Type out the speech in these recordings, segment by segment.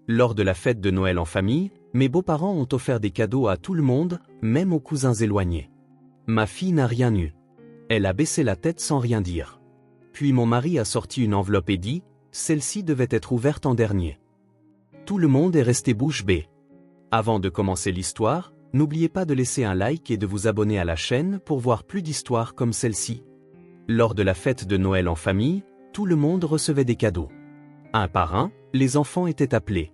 Lors de la fête de Noël en famille, mes beaux-parents ont offert des cadeaux à tout le monde, même aux cousins éloignés. Ma fille n'a rien eu. Elle a baissé la tête sans rien dire. Puis mon mari a sorti une enveloppe et dit, celle-ci devait être ouverte en dernier. Tout le monde est resté bouche bée. Avant de commencer l'histoire, n'oubliez pas de laisser un like et de vous abonner à la chaîne pour voir plus d'histoires comme celle-ci. Lors de la fête de Noël en famille, tout le monde recevait des cadeaux. Un par un, les enfants étaient appelés.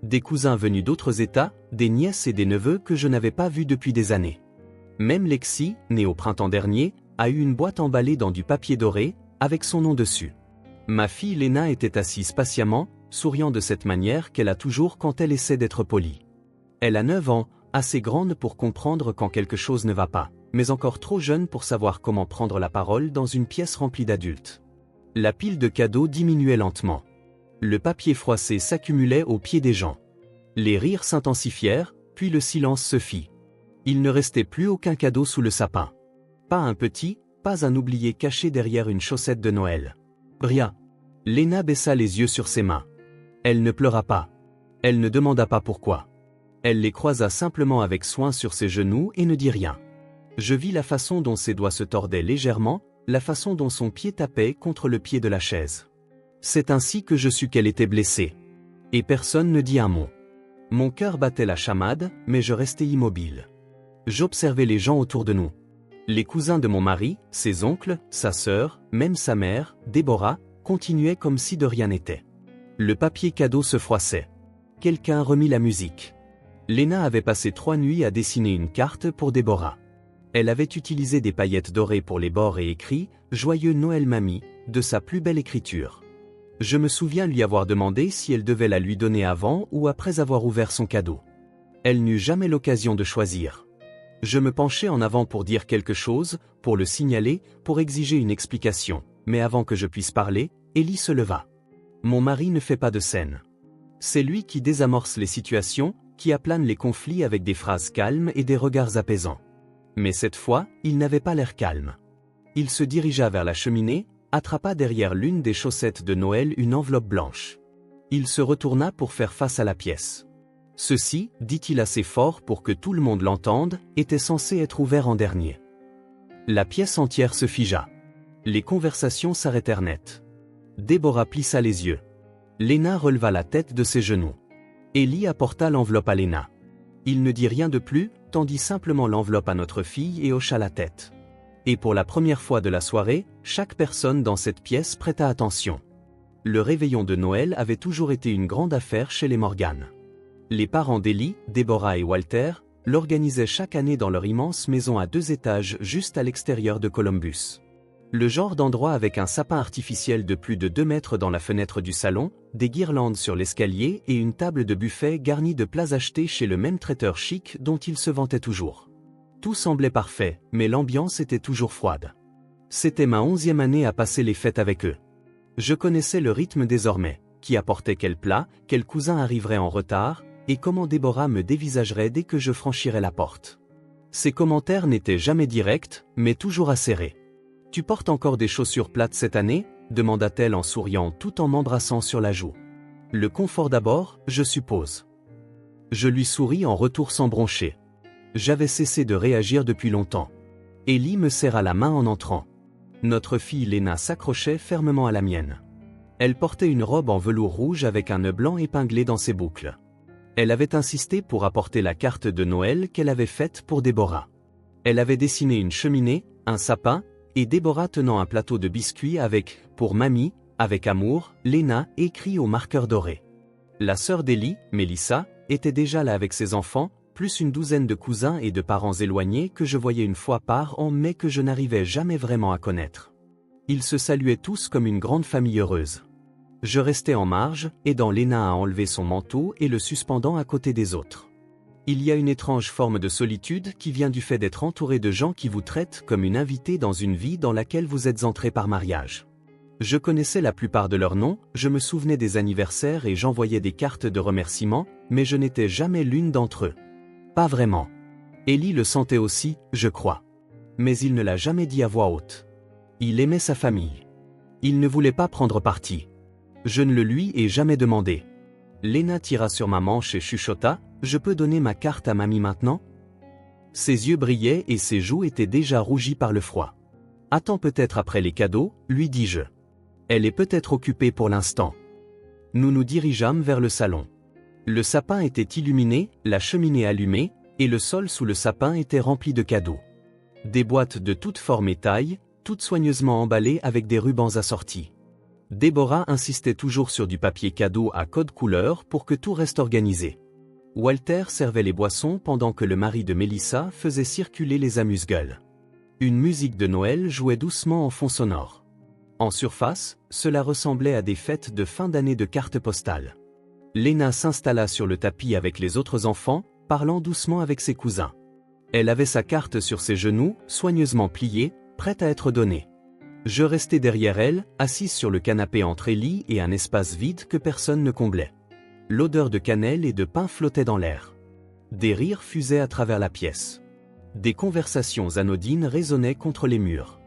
Des cousins venus d'autres États, des nièces et des neveux que je n'avais pas vus depuis des années. Même Lexi, née au printemps dernier, a eu une boîte emballée dans du papier doré, avec son nom dessus. Ma fille Léna était assise patiemment, souriant de cette manière qu'elle a toujours quand elle essaie d'être polie. Elle a 9 ans, assez grande pour comprendre quand quelque chose ne va pas, mais encore trop jeune pour savoir comment prendre la parole dans une pièce remplie d'adultes. La pile de cadeaux diminuait lentement. Le papier froissé s'accumulait aux pieds des gens. Les rires s'intensifièrent, puis le silence se fit. Il ne restait plus aucun cadeau sous le sapin. Pas un petit, pas un oublié caché derrière une chaussette de Noël. Rien. Léna baissa les yeux sur ses mains. Elle ne pleura pas. Elle ne demanda pas pourquoi. Elle les croisa simplement avec soin sur ses genoux et ne dit rien. Je vis la façon dont ses doigts se tordaient légèrement, la façon dont son pied tapait contre le pied de la chaise. C'est ainsi que je sus qu'elle était blessée. Et personne ne dit un mot. Mon cœur battait la chamade, mais je restais immobile. J'observais les gens autour de nous. Les cousins de mon mari, ses oncles, sa sœur, même sa mère, Déborah, continuaient comme si de rien n'était. Le papier cadeau se froissait. Quelqu'un remit la musique. Léna avait passé 3 nuits à dessiner une carte pour Déborah. Elle avait utilisé des paillettes dorées pour les bords et écrit « Joyeux Noël mamie » de sa plus belle écriture. Je me souviens lui avoir demandé si elle devait la lui donner avant ou après avoir ouvert son cadeau. Elle n'eut jamais l'occasion de choisir. Je me penchai en avant pour dire quelque chose, pour le signaler, pour exiger une explication, mais avant que je puisse parler, Élie se leva. Mon mari ne fait pas de scène. C'est lui qui désamorce les situations, qui aplane les conflits avec des phrases calmes et des regards apaisants. Mais cette fois, il n'avait pas l'air calme. Il se dirigea vers la cheminée, attrapa derrière l'une des chaussettes de Noël une enveloppe blanche. Il se retourna pour faire face à la pièce. Ceci, dit-il assez fort pour que tout le monde l'entende, était censé être ouvert en dernier. La pièce entière se figea. Les conversations s'arrêtèrent net. Déborah plissa les yeux. Léna releva la tête de ses genoux. Élie apporta l'enveloppe à Léna. Il ne dit rien de plus, tendit simplement l'enveloppe à notre fille et hocha la tête. Et pour la première fois de la soirée, chaque personne dans cette pièce prêta attention. Le réveillon de Noël avait toujours été une grande affaire chez les Morgan. Les parents d'Élie, Déborah et Walter, l'organisaient chaque année dans leur immense maison à 2 étages juste à l'extérieur de Columbus. Le genre d'endroit avec un sapin artificiel de plus de 2 mètres dans la fenêtre du salon, des guirlandes sur l'escalier et une table de buffet garnie de plats achetés chez le même traiteur chic dont il se vantait toujours. Tout semblait parfait, mais l'ambiance était toujours froide. C'était ma 11e année à passer les fêtes avec eux. Je connaissais le rythme désormais, qui apportait quel plat, quel cousin arriverait en retard, et comment Déborah me dévisagerait dès que je franchirais la porte. Ses commentaires n'étaient jamais directs, mais toujours acérés. « Tu portes encore des chaussures plates cette année ?» demanda-t-elle en souriant tout en m'embrassant sur la joue. « Le confort d'abord, je suppose. » Je lui souris en retour sans broncher. J'avais cessé de réagir depuis longtemps. Élie me serra la main en entrant. Notre fille Léna s'accrochait fermement à la mienne. Elle portait une robe en velours rouge avec un nœud blanc épinglé dans ses boucles. Elle avait insisté pour apporter la carte de Noël qu'elle avait faite pour Déborah. Elle avait dessiné une cheminée, un sapin, et Déborah tenant un plateau de biscuits avec « Pour mamie », avec amour, Léna, écrit au marqueur doré. La sœur d'Élie, Mélissa, était déjà là avec ses enfants, plus une douzaine de cousins et de parents éloignés que je voyais une fois par an mais que je n'arrivais jamais vraiment à connaître. Ils se saluaient tous comme une grande famille heureuse. Je restais en marge, aidant Léna à enlever son manteau et le suspendant à côté des autres. Il y a une étrange forme de solitude qui vient du fait d'être entouré de gens qui vous traitent comme une invitée dans une vie dans laquelle vous êtes entré par mariage. Je connaissais la plupart de leurs noms, je me souvenais des anniversaires et j'envoyais des cartes de remerciement, mais je n'étais jamais l'une d'entre eux. Pas vraiment. Élie le sentait aussi, je crois. Mais il ne l'a jamais dit à voix haute. Il aimait sa famille. Il ne voulait pas prendre parti. Je ne le lui ai jamais demandé. Léna tira sur ma manche et chuchota, « Je peux donner ma carte à mamie maintenant ?» Ses yeux brillaient et ses joues étaient déjà rougies par le froid. « Attends peut-être après les cadeaux, lui dis-je. Elle est peut-être occupée pour l'instant. » Nous nous dirigeâmes vers le salon. Le sapin était illuminé, la cheminée allumée, et le sol sous le sapin était rempli de cadeaux. Des boîtes de toutes formes et tailles, toutes soigneusement emballées avec des rubans assortis. Déborah insistait toujours sur du papier cadeau à code couleur pour que tout reste organisé. Walter servait les boissons pendant que le mari de Mélissa faisait circuler les amuse-gueules. Une musique de Noël jouait doucement en fond sonore. En surface, cela ressemblait à des fêtes de fin d'année de cartes postales. Léna s'installa sur le tapis avec les autres enfants, parlant doucement avec ses cousins. Elle avait sa carte sur ses genoux, soigneusement pliée, prête à être donnée. Je restais derrière elle, assise sur le canapé entre Ellie et un espace vide que personne ne comblait. L'odeur de cannelle et de pain flottait dans l'air. Des rires fusaient à travers la pièce. Des conversations anodines résonnaient contre les murs.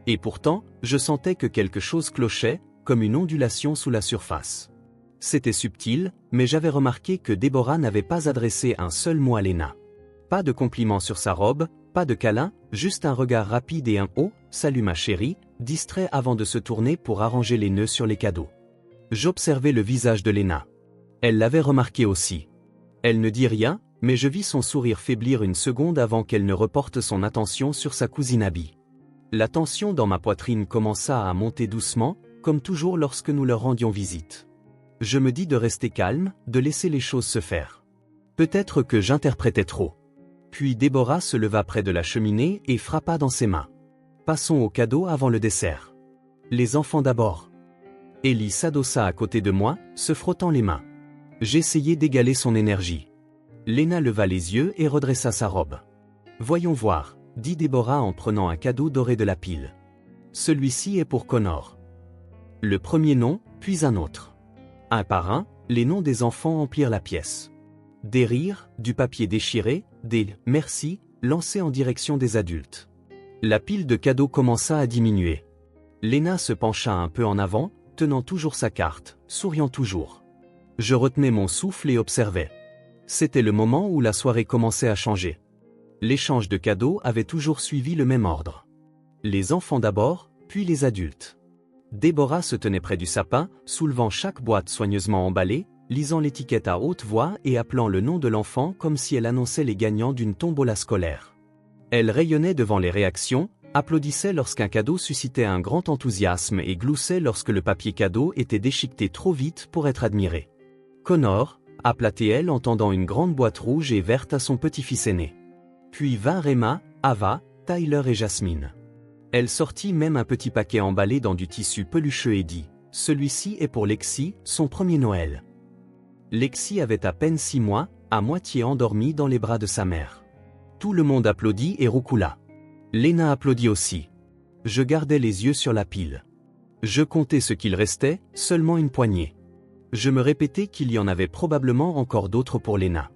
Et pourtant, je sentais que quelque chose clochait, comme une ondulation sous la surface. C'était subtil, mais j'avais remarqué que Déborah n'avait pas adressé un seul mot à Léna. Pas de compliments sur sa robe, pas de câlin, juste un regard rapide et un « Oh, salut ma chérie », distrait avant de se tourner pour arranger les nœuds sur les cadeaux. J'observais le visage de Léna. Elle l'avait remarqué aussi. Elle ne dit rien, mais je vis son sourire faiblir une seconde avant qu'elle ne reporte son attention sur sa cousine Abby. La tension dans ma poitrine commença à monter doucement, comme toujours lorsque nous leur rendions visite. Je me dis de rester calme, de laisser les choses se faire. Peut-être que j'interprétais trop. Puis Déborah se leva près de la cheminée et frappa dans ses mains. Passons au cadeau avant le dessert. Les enfants d'abord. Ellie s'adossa à côté de moi, se frottant les mains. J'essayais d'égaler son énergie. Léna leva les yeux et redressa sa robe. Voyons voir, dit Déborah en prenant un cadeau doré de la pile. Celui-ci est pour Connor. Le premier nom, puis un autre. Un par un, les noms des enfants emplirent la pièce. Des rires, du papier déchiré, des « merci » lancés en direction des adultes. La pile de cadeaux commença à diminuer. Léna se pencha un peu en avant, tenant toujours sa carte, souriant toujours. Je retenais mon souffle et observais. C'était le moment où la soirée commençait à changer. L'échange de cadeaux avait toujours suivi le même ordre. Les enfants d'abord, puis les adultes. Déborah se tenait près du sapin, soulevant chaque boîte soigneusement emballée, lisant l'étiquette à haute voix et appelant le nom de l'enfant comme si elle annonçait les gagnants d'une tombola scolaire. Elle rayonnait devant les réactions, applaudissait lorsqu'un cadeau suscitait un grand enthousiasme et gloussait lorsque le papier cadeau était déchiqueté trop vite pour être admiré. Connor, appela-t-elle en tendant une grande boîte rouge et verte à son petit-fils aîné. Puis vint Rema, Ava, Tyler et Jasmine. Elle sortit même un petit paquet emballé dans du tissu pelucheux et dit « Celui-ci est pour Lexi, son premier Noël ». Lexi avait à peine 6 mois, à moitié endormie dans les bras de sa mère. Tout le monde applaudit et roucoula. Léna applaudit aussi. Je gardais les yeux sur la pile. Je comptais ce qu'il restait, seulement une poignée. Je me répétais qu'il y en avait probablement encore d'autres pour Léna.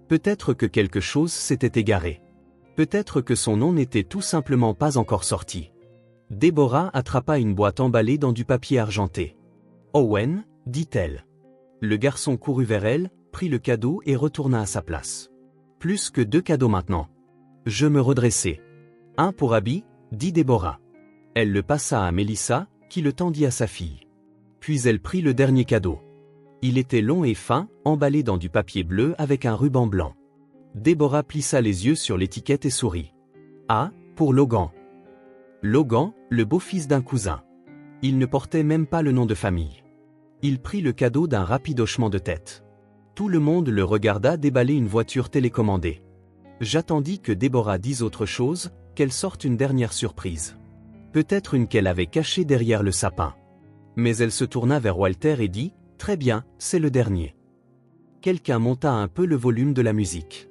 Peut-être que quelque chose s'était égaré. Peut-être que son nom n'était tout simplement pas encore sorti. Déborah attrapa une boîte emballée dans du papier argenté. « Owen » dit-elle. Le garçon courut vers elle, prit le cadeau et retourna à sa place. Plus que 2 cadeaux maintenant. Je me redressai. « Un pour Abby » dit Déborah. Elle le passa à Mélissa, qui le tendit à sa fille. Puis elle prit le dernier cadeau. Il était long et fin, emballé dans du papier bleu avec un ruban blanc. Déborah plissa les yeux sur l'étiquette et sourit. « Ah, pour Logan. » Logan, le beau-fils d'un cousin. Il ne portait même pas le nom de famille. Il prit le cadeau d'un rapide hochement de tête. Tout le monde le regarda déballer une voiture télécommandée. J'attendis que Déborah dise autre chose, qu'elle sorte une dernière surprise. Peut-être une qu'elle avait cachée derrière le sapin. Mais elle se tourna vers Walter et dit « Très bien, c'est le dernier. » Quelqu'un monta un peu le volume de la musique.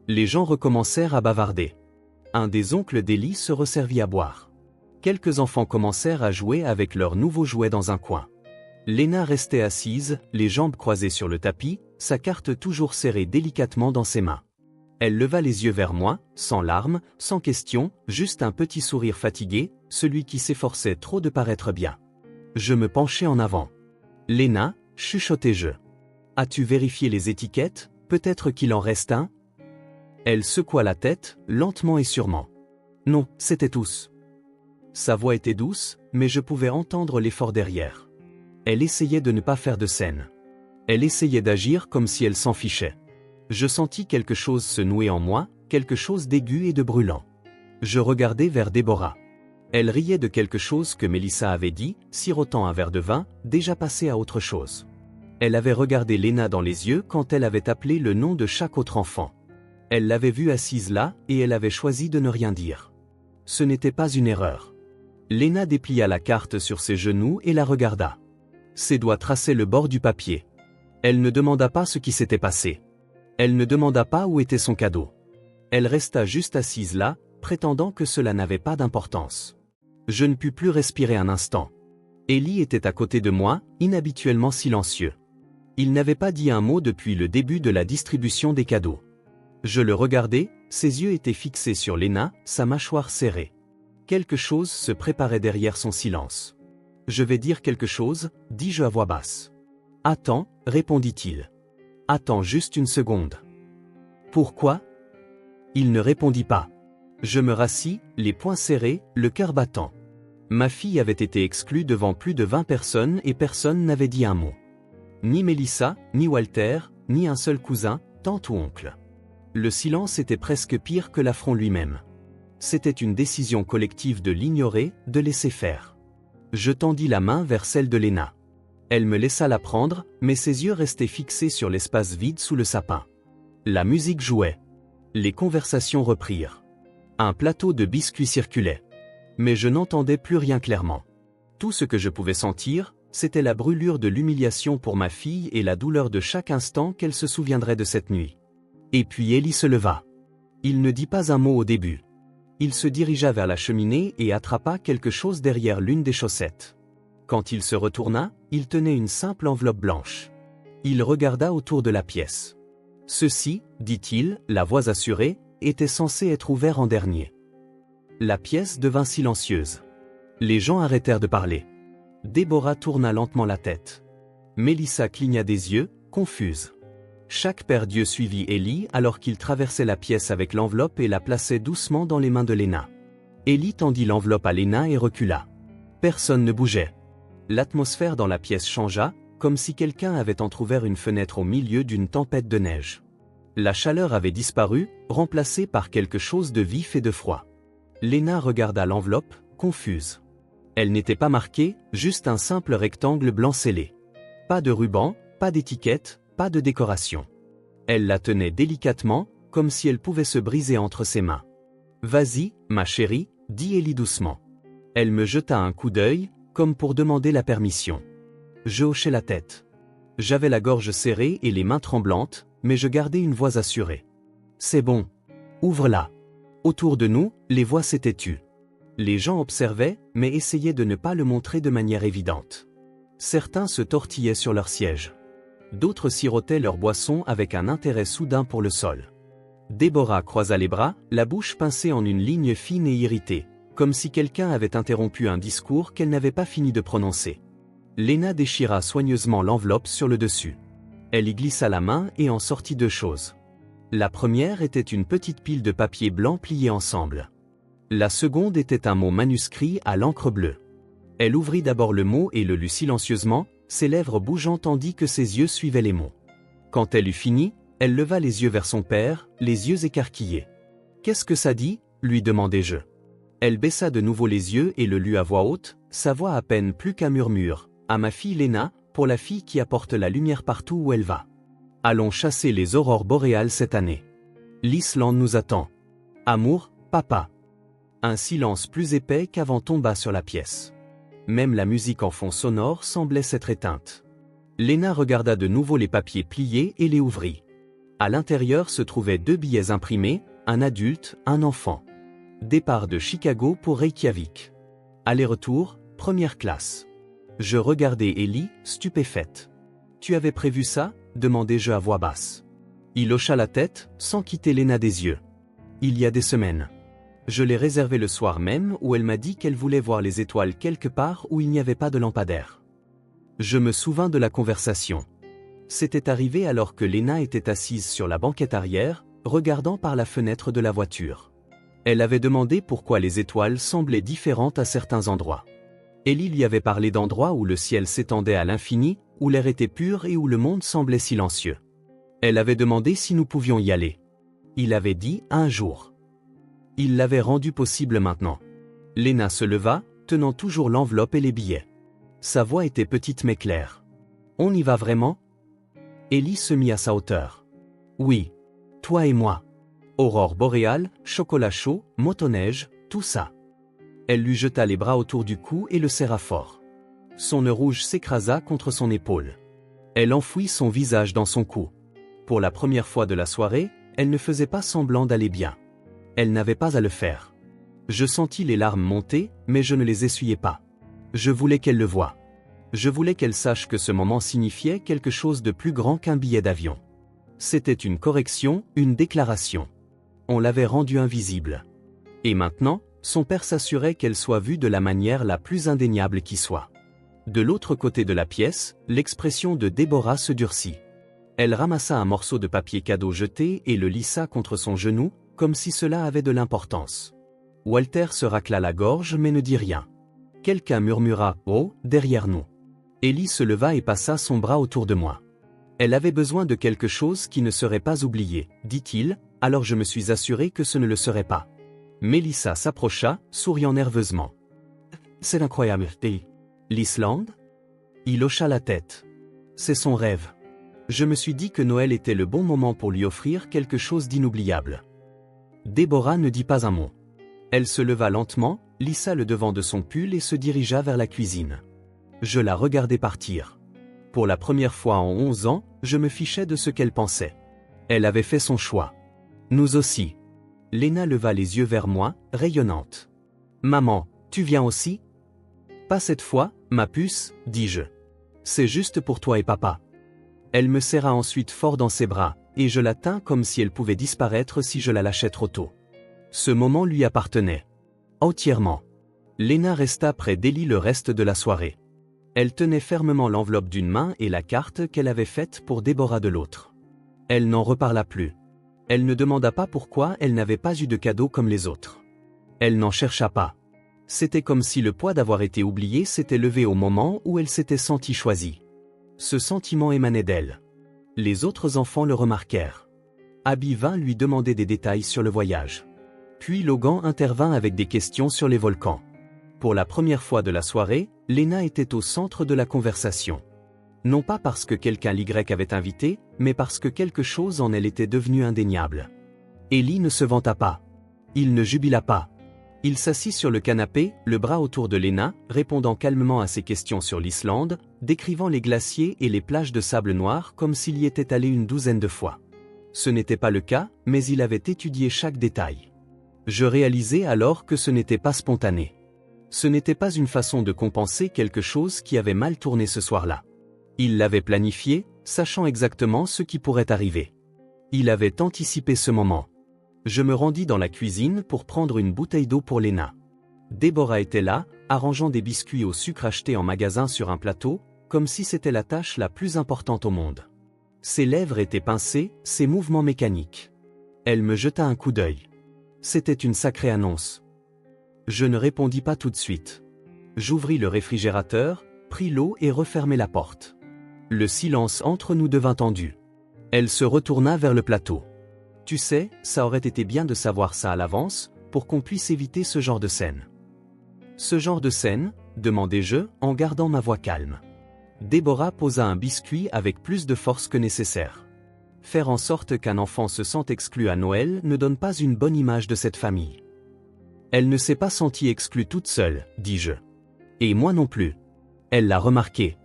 Les gens recommencèrent à bavarder. Un des oncles d'Ellie se resservit à boire. Quelques enfants commencèrent à jouer avec leurs nouveaux jouets dans un coin. Léna restait assise, les jambes croisées sur le tapis, sa carte toujours serrée délicatement dans ses mains. Elle leva les yeux vers moi, sans larmes, sans question, juste un petit sourire fatigué, celui qui s'efforçait trop de paraître bien. Je me penchai en avant. « Léna » chuchotai-je. as-tu vérifié les étiquettes, peut-être qu'il en reste un? Elle secoua la tête, lentement et sûrement. Non, c'était tous. Sa voix était douce, mais je pouvais entendre l'effort derrière. Elle essayait de ne pas faire de scène. Elle essayait d'agir comme si elle s'en fichait. Je sentis quelque chose se nouer en moi, quelque chose d'aigu et de brûlant. Je regardai vers Déborah. Elle riait de quelque chose que Mélissa avait dit, sirotant un verre de vin, déjà passé à autre chose. Elle avait regardé Léna dans les yeux quand elle avait appelé le nom de chaque autre enfant. Elle l'avait vue assise là, et elle avait choisi de ne rien dire. Ce n'était pas une erreur. Léna déplia la carte sur ses genoux et la regarda. Ses doigts traçaient le bord du papier. Elle ne demanda pas ce qui s'était passé. Elle ne demanda pas où était son cadeau. Elle resta juste assise là, prétendant que cela n'avait pas d'importance. Je ne pus plus respirer un instant. Élie était à côté de moi, inhabituellement silencieux. Il n'avait pas dit un mot depuis le début de la distribution des cadeaux. Je le regardais, ses yeux étaient fixés sur Léna, sa mâchoire serrée. Quelque chose se préparait derrière son silence. « Je vais dire quelque chose », dis-je à voix basse. « Attends », répondit-il. « Attends juste une seconde. »« Pourquoi ?» Il ne répondit pas. Je me rassis, les poings serrés, le cœur battant. Ma fille avait été exclue devant plus de 20 personnes et personne n'avait dit un mot. Ni Mélissa, ni Walter, ni un seul cousin, tante ou oncle. Le silence était presque pire que l'affront lui-même. C'était une décision collective de l'ignorer, de laisser faire. Je tendis la main vers celle de Léna. Elle me laissa la prendre, mais ses yeux restaient fixés sur l'espace vide sous le sapin. La musique jouait. Les conversations reprirent. Un plateau de biscuits circulait. Mais je n'entendais plus rien clairement. Tout ce que je pouvais sentir, c'était la brûlure de l'humiliation pour ma fille et la douleur de chaque instant qu'elle se souviendrait de cette nuit. Et puis Élie se leva. Il ne dit pas un mot au début. Il se dirigea vers la cheminée et attrapa quelque chose derrière l'une des chaussettes. Quand il se retourna, il tenait une simple enveloppe blanche. Il regarda autour de la pièce. Ceci, dit-il, la voix assurée, était censé être ouvert en dernier. La pièce devint silencieuse. Les gens arrêtèrent de parler. Déborah tourna lentement la tête. Mélissa cligna des yeux, confuse. Chaque père Dieu suivit Élie alors qu'il traversait la pièce avec l'enveloppe et la plaçait doucement dans les mains de Léna. Élie tendit l'enveloppe à Léna et recula. Personne ne bougeait. L'atmosphère dans la pièce changea, comme si quelqu'un avait entrouvert une fenêtre au milieu d'une tempête de neige. La chaleur avait disparu, remplacée par quelque chose de vif et de froid. Léna regarda l'enveloppe, confuse. Elle n'était pas marquée, juste un simple rectangle blanc scellé. Pas de ruban, pas d'étiquette, pas de décoration. Elle la tenait délicatement, comme si elle pouvait se briser entre ses mains. « Vas-y, ma chérie », dit Élie doucement. Elle me jeta un coup d'œil, comme pour demander la permission. Je hochai la tête. J'avais la gorge serrée et les mains tremblantes, mais je gardais une voix assurée. « C'est bon. Ouvre-la. » Autour de nous, les voix s'étaient tues. Les gens observaient, mais essayaient de ne pas le montrer de manière évidente. Certains se tortillaient sur leur siège. D'autres sirotaient leur boisson avec un intérêt soudain pour le sol. Déborah croisa les bras, la bouche pincée en une ligne fine et irritée, comme si quelqu'un avait interrompu un discours qu'elle n'avait pas fini de prononcer. Léna déchira soigneusement l'enveloppe sur le dessus. Elle y glissa la main et en sortit deux choses. La première était une petite pile de papier blanc pliés ensemble. La seconde était un mot manuscrit à l'encre bleue. Elle ouvrit d'abord le mot et le lut silencieusement, ses lèvres bougeant tandis que ses yeux suivaient les mots. Quand elle eut fini, elle leva les yeux vers son père, les yeux écarquillés. « Qu'est-ce que ça dit ?» lui demandai-je. Elle baissa de nouveau les yeux et le lut à voix haute, sa voix à peine plus qu'un murmure. « À ma fille Léna, pour la fille qui apporte la lumière partout où elle va. Allons chasser les aurores boréales cette année. L'Islande nous attend. Amour, papa. » Un silence plus épais qu'avant tomba sur la pièce. Même la musique en fond sonore semblait s'être éteinte. Léna regarda de nouveau les papiers pliés et les ouvrit. À l'intérieur se trouvaient deux billets imprimés, un adulte, un enfant. Départ de Chicago pour Reykjavik. Aller-retour, première classe. Je regardai Élie, stupéfaite. « Tu avais prévu ça ?» demandai-je à voix basse. Il hocha la tête, sans quitter Léna des yeux. « Il y a des semaines. Je l'ai réservé le soir même où elle m'a dit qu'elle voulait voir les étoiles quelque part où il n'y avait pas de lampadaire. » Je me souvins de la conversation. C'était arrivé alors que Lena était assise sur la banquette arrière, regardant par la fenêtre de la voiture. Elle avait demandé pourquoi les étoiles semblaient différentes à certains endroits. Ellie lui avait parlé d'endroits où le ciel s'étendait à l'infini, où l'air était pur et où le monde semblait silencieux. Elle avait demandé si nous pouvions y aller. Il avait dit un jour. Il l'avait rendu possible maintenant. Lena se leva, tenant toujours l'enveloppe et les billets. Sa voix était petite mais claire. On y va vraiment? Ellie se mit à sa hauteur. Oui. Toi et moi. Aurore boréale, chocolat chaud, motoneige, tout ça. Elle lui jeta les bras autour du cou et le serra fort. Son nœud rouge s'écrasa contre son épaule. Elle enfouit son visage dans son cou. Pour la première fois de la soirée, elle ne faisait pas semblant d'aller bien. Elle n'avait pas à le faire. Je sentis les larmes monter, mais je ne les essuyais pas. Je voulais qu'elle le voie. Je voulais qu'elle sache que ce moment signifiait quelque chose de plus grand qu'un billet d'avion. C'était une correction, une déclaration. On l'avait rendue invisible. Et maintenant, son père s'assurait qu'elle soit vue de la manière la plus indéniable qui soit. De l'autre côté de la pièce, l'expression de Déborah se durcit. Elle ramassa un morceau de papier cadeau jeté et le lissa contre son genou, comme si cela avait de l'importance. Walter se racla la gorge mais ne dit rien. Quelqu'un murmura « Oh » derrière nous. Ellie se leva et passa son bras autour de moi. Elle avait besoin de quelque chose qui ne serait pas oublié, dit-il, alors je me suis assuré que ce ne le serait pas. Mélissa s'approcha, souriant nerveusement. « C'est incroyable, l'Islande ?» Il hocha la tête. « C'est son rêve. » Je me suis dit que Noël était le bon moment pour lui offrir quelque chose d'inoubliable. Déborah ne dit pas un mot. Elle se leva lentement, lissa le devant de son pull et se dirigea vers la cuisine. Je la regardai partir. Pour la première fois en 11 ans, je me fichais de ce qu'elle pensait. Elle avait fait son choix. Nous aussi. Lena leva les yeux vers moi, rayonnante. « Maman, tu viens aussi ?»« Pas cette fois, ma puce, dis-je. C'est juste pour toi et papa. » Elle me serra ensuite fort dans ses bras, et je la tins comme si elle pouvait disparaître si je la lâchais trop tôt. Ce moment lui appartenait. Entièrement. Lena resta près d'Ellie le reste de la soirée. Elle tenait fermement l'enveloppe d'une main et la carte qu'elle avait faite pour Déborah de l'autre. Elle n'en reparla plus. Elle ne demanda pas pourquoi elle n'avait pas eu de cadeau comme les autres. Elle n'en chercha pas. C'était comme si le poids d'avoir été oubliée s'était levé au moment où elle s'était sentie choisie. Ce sentiment émanait d'elle. Les autres enfants le remarquèrent. Abby vint lui demander des détails sur le voyage. Puis Logan intervint avec des questions sur les volcans. Pour la première fois de la soirée, Lena était au centre de la conversation. Non pas parce que quelqu'un l'Y avait invité, mais parce que quelque chose en elle était devenu indéniable. Ellie ne se vanta pas. Il ne jubila pas. Il s'assit sur le canapé, le bras autour de Lena, répondant calmement à ses questions sur l'Islande, décrivant les glaciers et les plages de sable noir comme s'il y était allé une douzaine de fois. Ce n'était pas le cas, mais il avait étudié chaque détail. Je réalisais alors que ce n'était pas spontané. Ce n'était pas une façon de compenser quelque chose qui avait mal tourné ce soir-là. Il l'avait planifié, sachant exactement ce qui pourrait arriver. Il avait anticipé ce moment. Je me rendis dans la cuisine pour prendre une bouteille d'eau pour Lena. Déborah était là, arrangeant des biscuits au sucre achetés en magasin sur un plateau, comme si c'était la tâche la plus importante au monde. Ses lèvres étaient pincées, ses mouvements mécaniques. Elle me jeta un coup d'œil. C'était une sacrée annonce. Je ne répondis pas tout de suite. J'ouvris le réfrigérateur, pris l'eau et refermai la porte. Le silence entre nous devint tendu. Elle se retourna vers le plateau. Tu sais, ça aurait été bien de savoir ça à l'avance, pour qu'on puisse éviter ce genre de scène. Ce genre de scène, demandai-je, en gardant ma voix calme. Déborah posa un biscuit avec plus de force que nécessaire. Faire en sorte qu'un enfant se sente exclu à Noël ne donne pas une bonne image de cette famille. Elle ne s'est pas sentie exclue toute seule, dis-je. Et moi non plus. Elle l'a remarqué.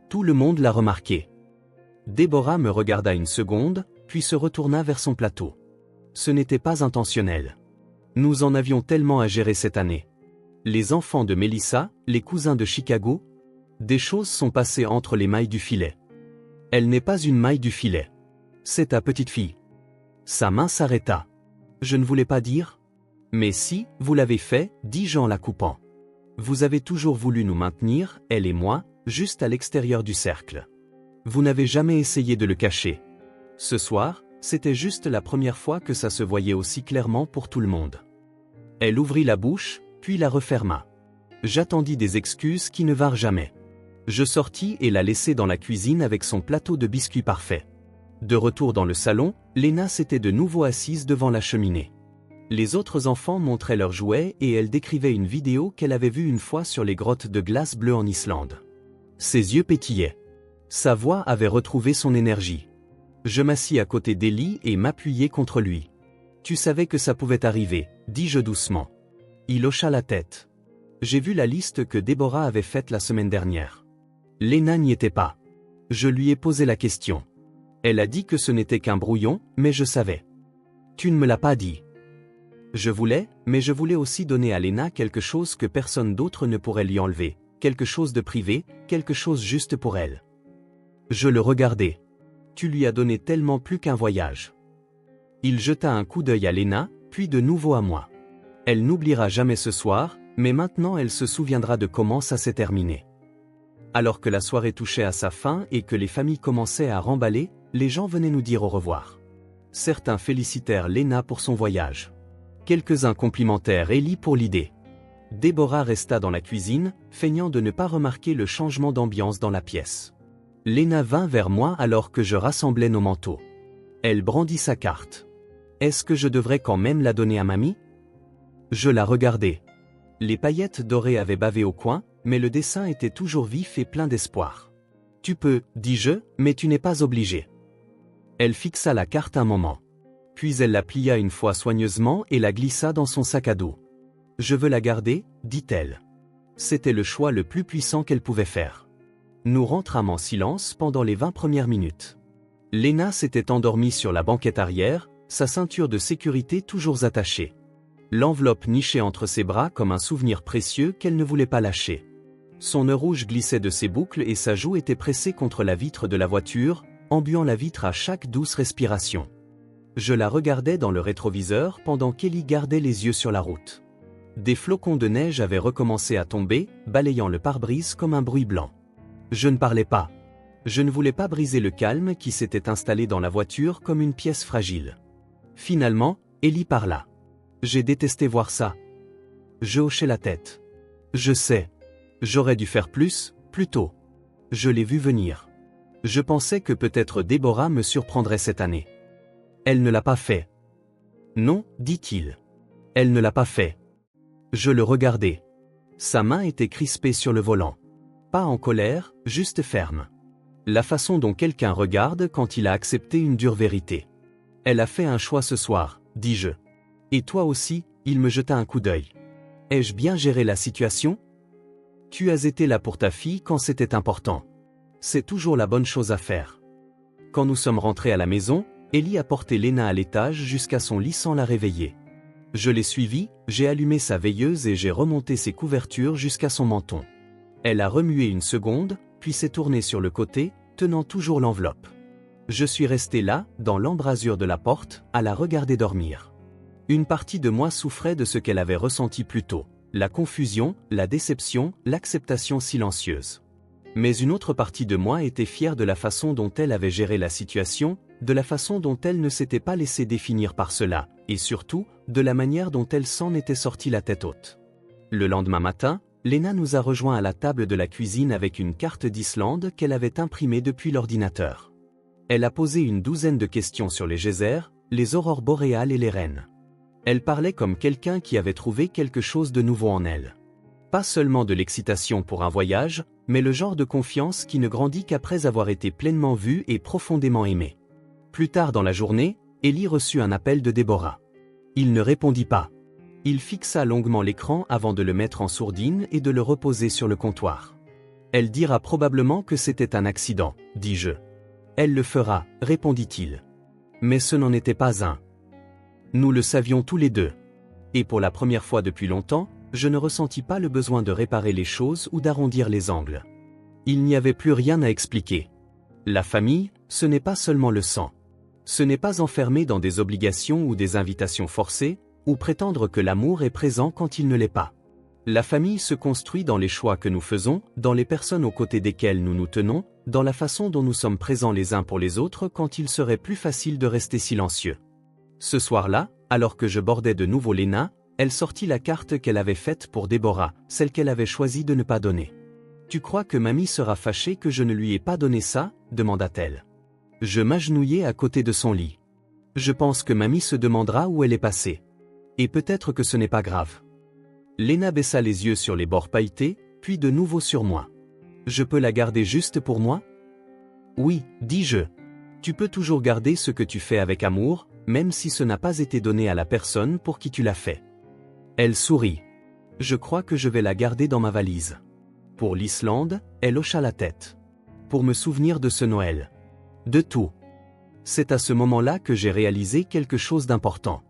Tout le monde l'a remarqué. Déborah me regarda une seconde, puis se retourna vers son plateau. Ce n'était pas intentionnel. Nous en avions tellement à gérer cette année. Les enfants de Mélissa, les cousins de Chicago, des choses sont passées entre les mailles du filet. Elle n'est pas une maille du filet. C'est ta petite fille. Sa main s'arrêta. Je ne voulais pas dire. Mais si, vous l'avez fait, dis-je en la coupant. Vous avez toujours voulu nous maintenir, elle et moi, juste à l'extérieur du cercle. Vous n'avez jamais essayé de le cacher. Ce soir, c'était juste la première fois que ça se voyait aussi clairement pour tout le monde. Elle ouvrit la bouche, puis la referma. J'attendis des excuses qui ne vinrent jamais. Je sortis et la laissai dans la cuisine avec son plateau de biscuits parfait. De retour dans le salon, Lena s'était de nouveau assise devant la cheminée. Les autres enfants montraient leurs jouets et elle décrivait une vidéo qu'elle avait vue une fois sur les grottes de glace bleue en Islande. Ses yeux pétillaient. Sa voix avait retrouvé son énergie. Je m'assis à côté d'Ellie et m'appuyai contre lui. Tu savais que ça pouvait arriver, dis-je doucement. Il hocha la tête. J'ai vu la liste que Déborah avait faite la semaine dernière. Lena n'y était pas. Je lui ai posé la question. Elle a dit que ce n'était qu'un brouillon, mais je savais. Tu ne me l'as pas dit. Je voulais, mais je voulais aussi donner à Lena quelque chose que personne d'autre ne pourrait lui enlever, quelque chose de privé, quelque chose juste pour elle. Je le regardais. Tu lui as donné tellement plus qu'un voyage. Il jeta un coup d'œil à Lena, puis de nouveau à moi. Elle n'oubliera jamais ce soir, mais maintenant elle se souviendra de comment ça s'est terminé. Alors que la soirée touchait à sa fin et que les familles commençaient à remballer, les gens venaient nous dire au revoir. Certains félicitèrent Lena pour son voyage. Quelques-uns complimentèrent Ellie pour l'idée. Déborah resta dans la cuisine, feignant de ne pas remarquer le changement d'ambiance dans la pièce. Lena vint vers moi alors que je rassemblais nos manteaux. Elle brandit sa carte. Est-ce que je devrais quand même la donner à mamie? Je la regardais. Les paillettes dorées avaient bavé au coin, mais le dessin était toujours vif et plein d'espoir. Tu peux, dis-je, mais tu n'es pas obligé. Elle fixa la carte un moment. Puis elle la plia une fois soigneusement et la glissa dans son sac à dos. Je veux la garder, dit-elle. C'était le choix le plus puissant qu'elle pouvait faire. Nous rentrâmes en silence pendant les 20 premières minutes. Lena s'était endormie sur la banquette arrière, sa ceinture de sécurité toujours attachée. L'enveloppe nichait entre ses bras comme un souvenir précieux qu'elle ne voulait pas lâcher. Son nœud rouge glissait de ses boucles et sa joue était pressée contre la vitre de la voiture, embuant la vitre à chaque douce respiration. Je la regardais dans le rétroviseur pendant qu'Ellie gardait les yeux sur la route. Des flocons de neige avaient recommencé à tomber, balayant le pare-brise comme un bruit blanc. Je ne parlais pas. Je ne voulais pas briser le calme qui s'était installé dans la voiture comme une pièce fragile. Finalement, Ellie parla. J'ai détesté voir ça. Je hochai la tête. Je sais. J'aurais dû faire plus tôt. Je l'ai vu venir. Je pensais que peut-être Déborah me surprendrait cette année. Elle ne l'a pas fait. Non, dit-il. Elle ne l'a pas fait. Je le regardais. Sa main était crispée sur le volant. Pas en colère, juste ferme. La façon dont quelqu'un regarde quand il a accepté une dure vérité. Elle a fait un choix ce soir, dis-je. Et toi aussi, il me jeta un coup d'œil. Ai-je bien géré la situation? Tu as été là pour ta fille quand c'était important. C'est toujours la bonne chose à faire. Quand nous sommes rentrés à la maison, Ellie a porté Lena à l'étage jusqu'à son lit sans la réveiller. Je l'ai suivie, j'ai allumé sa veilleuse et j'ai remonté ses couvertures jusqu'à son menton. Elle a remué une seconde, puis s'est tournée sur le côté, tenant toujours l'enveloppe. Je suis resté là, dans l'embrasure de la porte, à la regarder dormir. Une partie de moi souffrait de ce qu'elle avait ressenti plus tôt, la confusion, la déception, l'acceptation silencieuse. Mais une autre partie de moi était fière de la façon dont elle avait géré la situation, de la façon dont elle ne s'était pas laissée définir par cela, et surtout, de la manière dont elle s'en était sortie la tête haute. Le lendemain matin, Lena nous a rejoints à la table de la cuisine avec une carte d'Islande qu'elle avait imprimée depuis l'ordinateur. Elle a posé une douzaine de questions sur les geysers, les aurores boréales et les rennes. Elle parlait comme quelqu'un qui avait trouvé quelque chose de nouveau en elle. Pas seulement de l'excitation pour un voyage, mais le genre de confiance qui ne grandit qu'après avoir été pleinement vue et profondément aimée. Plus tard dans la journée, Ellie reçut un appel de Déborah. Il ne répondit pas. Il fixa longuement l'écran avant de le mettre en sourdine et de le reposer sur le comptoir. Elle dira probablement que c'était un accident, dis-je. Elle le fera, répondit-il. Mais ce n'en était pas un. Nous le savions tous les deux. Et pour la première fois depuis longtemps, je ne ressentis pas le besoin de réparer les choses ou d'arrondir les angles. Il n'y avait plus rien à expliquer. La famille, ce n'est pas seulement le sang. Ce n'est pas enfermé dans des obligations ou des invitations forcées, ou prétendre que l'amour est présent quand il ne l'est pas. La famille se construit dans les choix que nous faisons, dans les personnes aux côtés desquelles nous nous tenons, dans la façon dont nous sommes présents les uns pour les autres quand il serait plus facile de rester silencieux. Ce soir-là, alors que je bordais de nouveau Léna, elle sortit la carte qu'elle avait faite pour Déborah, celle qu'elle avait choisi de ne pas donner. « Tu crois que mamie sera fâchée que je ne lui ai pas donné ça ?» demanda-t-elle. Je m'agenouillai à côté de son lit. Je pense que mamie se demandera où elle est passée. Et peut-être que ce n'est pas grave. Léna baissa les yeux sur les bords pailletés, puis de nouveau sur moi. Je peux la garder juste pour moi? Oui, dis-je. Tu peux toujours garder ce que tu fais avec amour, même si ce n'a pas été donné à la personne pour qui tu l'as fait. Elle sourit. Je crois que je vais la garder dans ma valise. Pour l'Islande, elle hocha la tête. Pour me souvenir de ce Noël. De tout. C'est à ce moment-là que j'ai réalisé quelque chose d'important.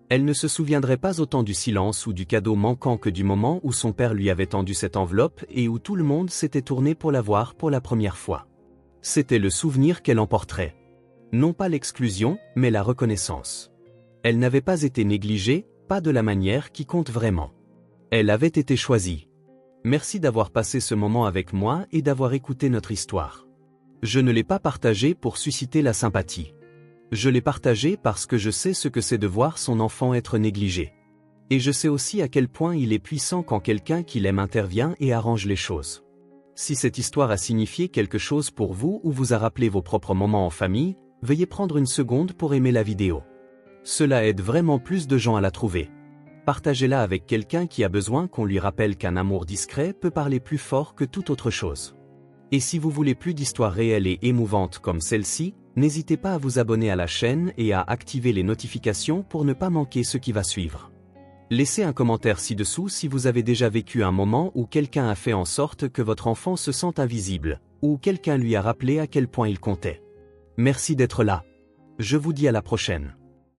Elle ne se souviendrait pas autant du silence ou du cadeau manquant que du moment où son père lui avait tendu cette enveloppe et où tout le monde s'était tourné pour la voir pour la première fois. C'était le souvenir qu'elle emporterait. Non pas l'exclusion, mais la reconnaissance. Elle n'avait pas été négligée, pas de la manière qui compte vraiment. Elle avait été choisie. Merci d'avoir passé ce moment avec moi et d'avoir écouté notre histoire. Je ne l'ai pas partagé pour susciter la sympathie. Je l'ai partagé parce que je sais ce que c'est de voir son enfant être négligé. Et je sais aussi à quel point il est puissant quand quelqu'un qu'il aime intervient et arrange les choses. Si cette histoire a signifié quelque chose pour vous ou vous a rappelé vos propres moments en famille, veuillez prendre une seconde pour aimer la vidéo. Cela aide vraiment plus de gens à la trouver. Partagez-la avec quelqu'un qui a besoin qu'on lui rappelle qu'un amour discret peut parler plus fort que toute autre chose. Et si vous voulez plus d'histoires réelles et émouvantes comme celle-ci, n'hésitez pas à vous abonner à la chaîne et à activer les notifications pour ne pas manquer ce qui va suivre. Laissez un commentaire ci-dessous si vous avez déjà vécu un moment où quelqu'un a fait en sorte que votre enfant se sente invisible, ou quelqu'un lui a rappelé à quel point il comptait. Merci d'être là. Je vous dis à la prochaine.